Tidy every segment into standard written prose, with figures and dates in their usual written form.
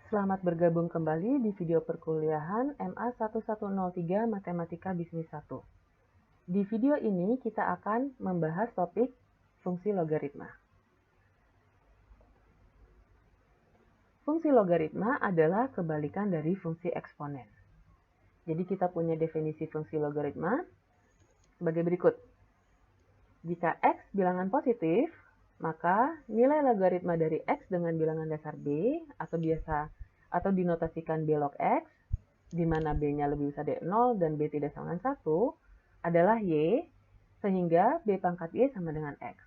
Selamat bergabung kembali di video perkuliahan MA 1103 Matematika Bisnis 1. Di video ini kita akan membahas topik fungsi logaritma. Fungsi logaritma adalah kebalikan dari fungsi eksponen. Jadi kita punya definisi fungsi logaritma sebagai berikut. Jika X bilangan positif, maka nilai logaritma dari X dengan bilangan dasar B atau dinotasikan B log X, di mana B-nya lebih besar dari 0 dan B tidak sama dengan 1, adalah Y, sehingga B pangkat Y sama dengan X.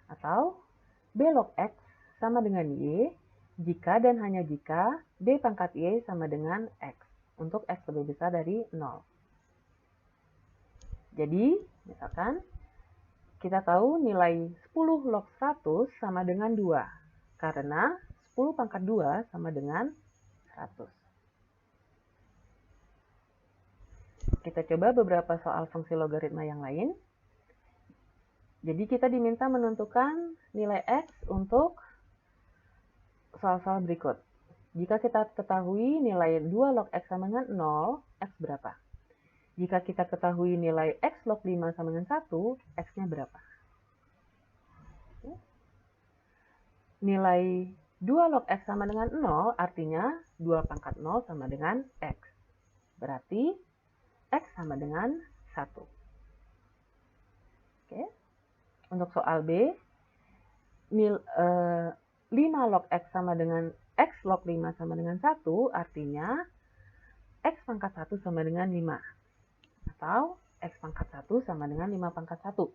Atau B log X sama dengan Y, jika dan hanya jika B pangkat Y sama dengan X, untuk X lebih besar dari 0. Jadi, misalkan, kita tahu nilai 10 log 100 sama dengan 2, karena 10 pangkat 2 sama dengan 100. Kita coba beberapa soal fungsi logaritma yang lain. Jadi kita diminta menentukan nilai X untuk soal-soal berikut. Jika kita ketahui nilai 2 log X sama dengan 0, X berapa? Jika kita ketahui nilai X log 5 sama dengan 1, X-nya berapa? Nilai 2 log X sama dengan 0, artinya 2 pangkat 0 sama dengan X. Berarti X sama dengan 1. Oke. Untuk soal B, 5 log X sama dengan X log 5 sama dengan 1, artinya X pangkat 1 sama dengan 5. Atau X pangkat 1 sama dengan 5 pangkat 1.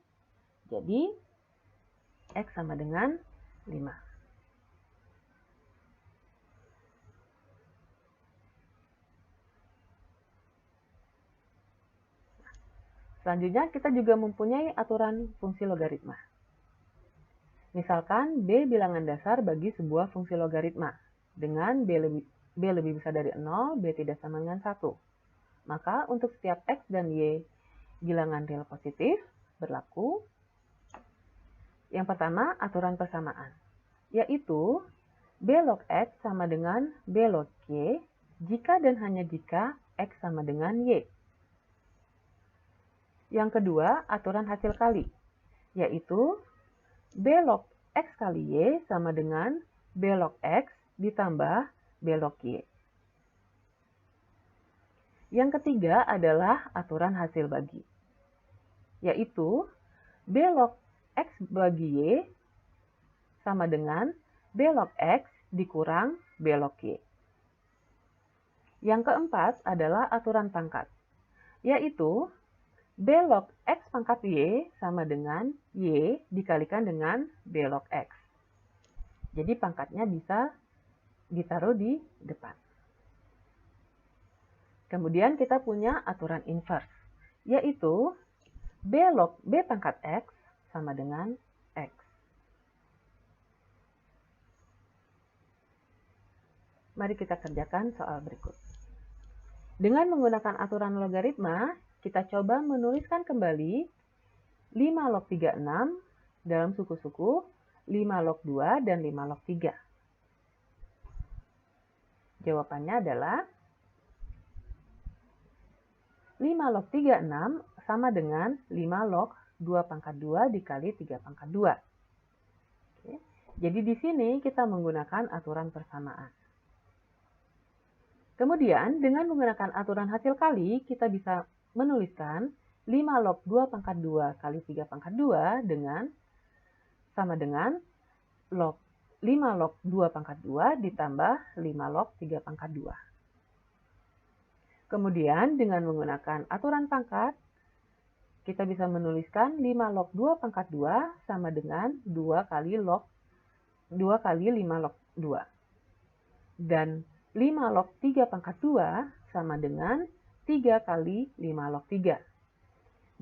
Jadi, X sama dengan 5. Selanjutnya, kita juga mempunyai aturan fungsi logaritma. Misalkan B bilangan dasar bagi sebuah fungsi logaritma. Dengan B lebih besar dari 0, B tidak sama dengan 1. Maka untuk setiap X dan Y bilangan real positif berlaku. Yang pertama, aturan persamaan, yaitu B log X sama dengan B log Y jika dan hanya jika X sama dengan Y. Yang kedua, aturan hasil kali, yaitu B log X kali Y sama dengan B log X ditambah B log Y. Yang ketiga adalah aturan hasil bagi, yaitu B log X bagi Y sama dengan B log X dikurang B log Y. Yang keempat adalah aturan pangkat, yaitu B log X pangkat Y sama dengan Y dikalikan dengan B log X. Jadi pangkatnya bisa ditaruh di depan. Kemudian kita punya aturan inverse, yaitu B log B pangkat X sama dengan X. Mari kita kerjakan soal berikut. Dengan menggunakan aturan logaritma, kita coba menuliskan kembali 5 log 36 dalam suku-suku 5 log 2 dan 5 log 3. Jawabannya adalah 5 log 36 sama dengan 5 log 2 pangkat 2 dikali 3 pangkat 2. Oke. Jadi di sini kita menggunakan aturan persamaan. Kemudian dengan menggunakan aturan hasil kali, kita bisa menuliskan 5 log 2 pangkat 2 kali 3 pangkat 2 sama dengan 5 log 2 pangkat 2 ditambah 5 log 3 pangkat 2. Kemudian dengan menggunakan aturan pangkat, kita bisa menuliskan 5 log 2 pangkat 2 sama dengan 2 kali 5 log 2. Dan 5 log 3 pangkat 2 sama dengan 3 kali 5 log 3.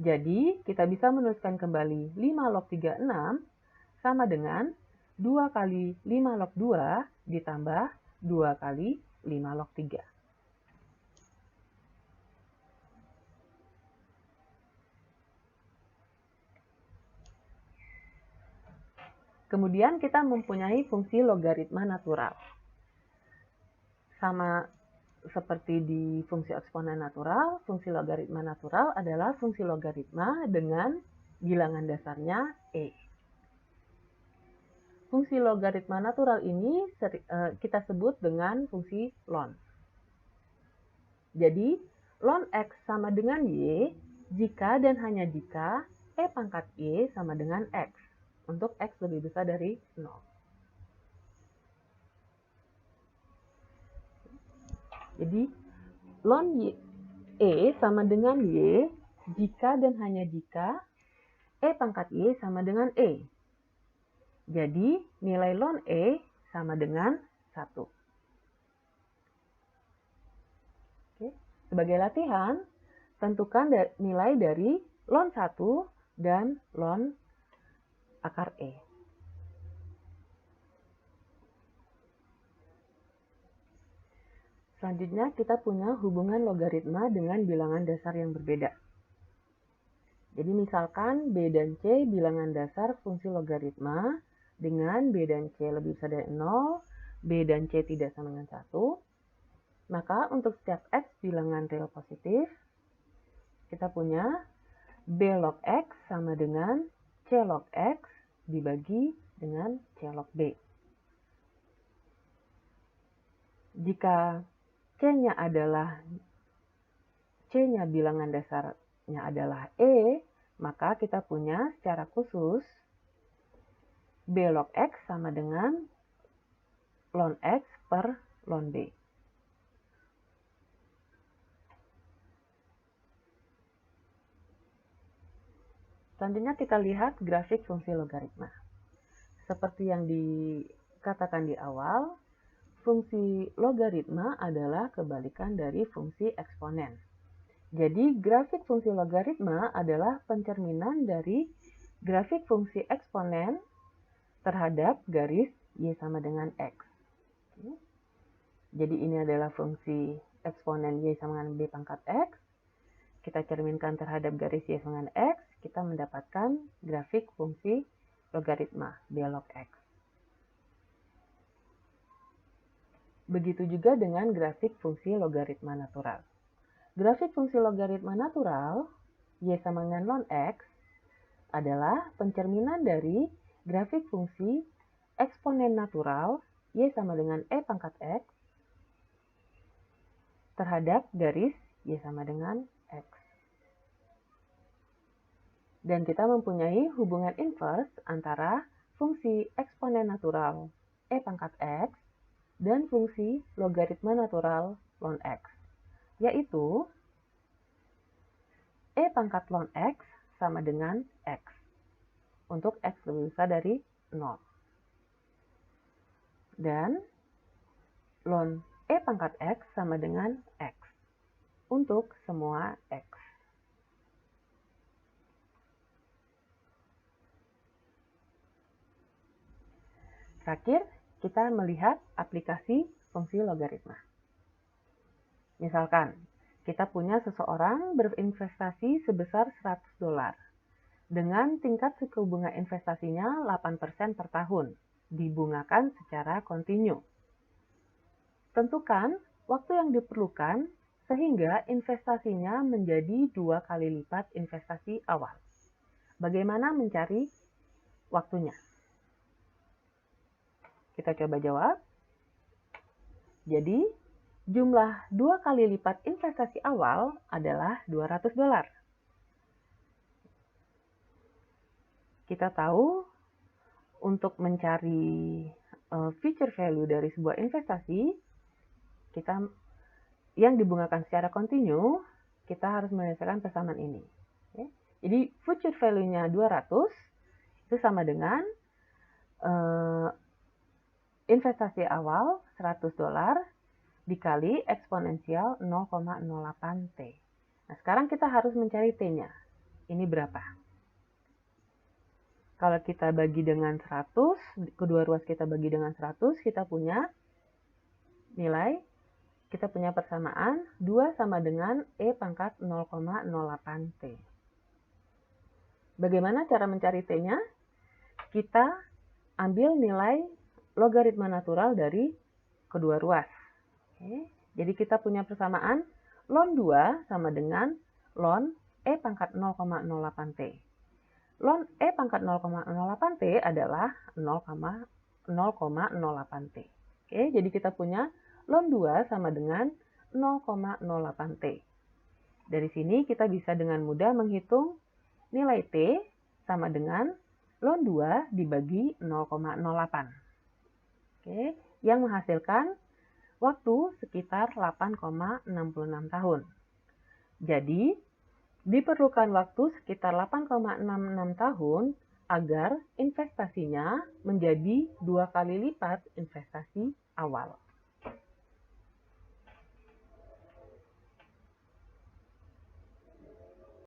Jadi, kita bisa menuliskan kembali 5 log 36 sama dengan 2 kali 5 log 2 ditambah 2 kali 5 log 3. Kemudian kita mempunyai fungsi logaritma natural. Sama seperti di fungsi eksponen natural, fungsi logaritma natural adalah fungsi logaritma dengan bilangan dasarnya E. Fungsi logaritma natural ini kita sebut dengan fungsi ln. Jadi, ln X sama dengan Y jika dan hanya jika E pangkat Y sama dengan X, untuk X lebih besar dari 0. Jadi, ln E sama dengan Y jika dan hanya jika E pangkat Y sama dengan E. Jadi, nilai ln E sama dengan 1. Oke. Sebagai latihan, tentukan nilai dari ln 1 dan ln akar E. Selanjutnya, kita punya hubungan logaritma dengan bilangan dasar yang berbeda. Jadi misalkan B dan C bilangan dasar fungsi logaritma dengan B dan C lebih besar dari 0, B dan C tidak sama dengan 1. Maka untuk setiap X bilangan real positif, kita punya B log X sama dengan C log X dibagi dengan C log B. Jika C-nya bilangan dasarnya adalah E, maka kita punya secara khusus B log X sama dengan ln X per ln B. Selanjutnya kita lihat grafik fungsi logaritma. Seperti yang dikatakan di awal, fungsi logaritma adalah kebalikan dari fungsi eksponen. Jadi, grafik fungsi logaritma adalah pencerminan dari grafik fungsi eksponen terhadap garis Y sama dengan X. Jadi, ini adalah fungsi eksponen Y sama dengan B pangkat X. Kita cerminkan terhadap garis Y sama dengan X, kita mendapatkan grafik fungsi logaritma B log X. Begitu juga dengan grafik fungsi logaritma natural. Grafik fungsi logaritma natural, Y sama dengan ln X, adalah pencerminan dari grafik fungsi eksponen natural, Y sama dengan E pangkat X, terhadap garis Y sama dengan X. Dan kita mempunyai hubungan inverse antara fungsi eksponen natural, E pangkat X, dan fungsi logaritma natural ln X, yaitu E pangkat ln X sama dengan X, untuk X lebih besar dari 0. Dan ln E pangkat X sama dengan X, untuk semua X. Terakhir, kita melihat aplikasi fungsi logaritma. Misalkan, kita punya seseorang berinvestasi sebesar $100 dengan tingkat suku bunga investasinya 8% per tahun, dibungakan secara kontinu. Tentukan waktu yang diperlukan sehingga investasinya menjadi 2 kali lipat investasi awal. Bagaimana mencari waktunya? Kita coba jawab. Jadi, jumlah 2 kali lipat investasi awal adalah $200. Kita tahu untuk mencari future value dari sebuah investasi, yang dibungakan secara kontinu, kita harus menyelesaikan persamaan ini. Jadi, future value-nya 200, itu sama dengan investasi awal $100 dikali eksponensial 0,08 T. Nah, sekarang kita harus mencari T-nya. Ini berapa? Kalau kita bagi dengan 100, kedua ruas kita bagi dengan 100, kita punya nilai, kita punya persamaan 2 sama dengan E pangkat 0,08 T. Bagaimana cara mencari T-nya? Kita ambil nilai logaritma natural dari kedua ruas. Oke, jadi kita punya persamaan ln 2 sama dengan ln E pangkat 0,08T. Ln E pangkat 0,08T adalah 0,08T. Oke, jadi kita punya ln 2 sama dengan 0,08T. Dari sini kita bisa dengan mudah menghitung nilai T sama dengan ln 2 dibagi 0,08. Oke, yang menghasilkan waktu sekitar 8,66 tahun. Jadi, diperlukan waktu sekitar 8,66 tahun agar investasinya menjadi 2 kali lipat investasi awal.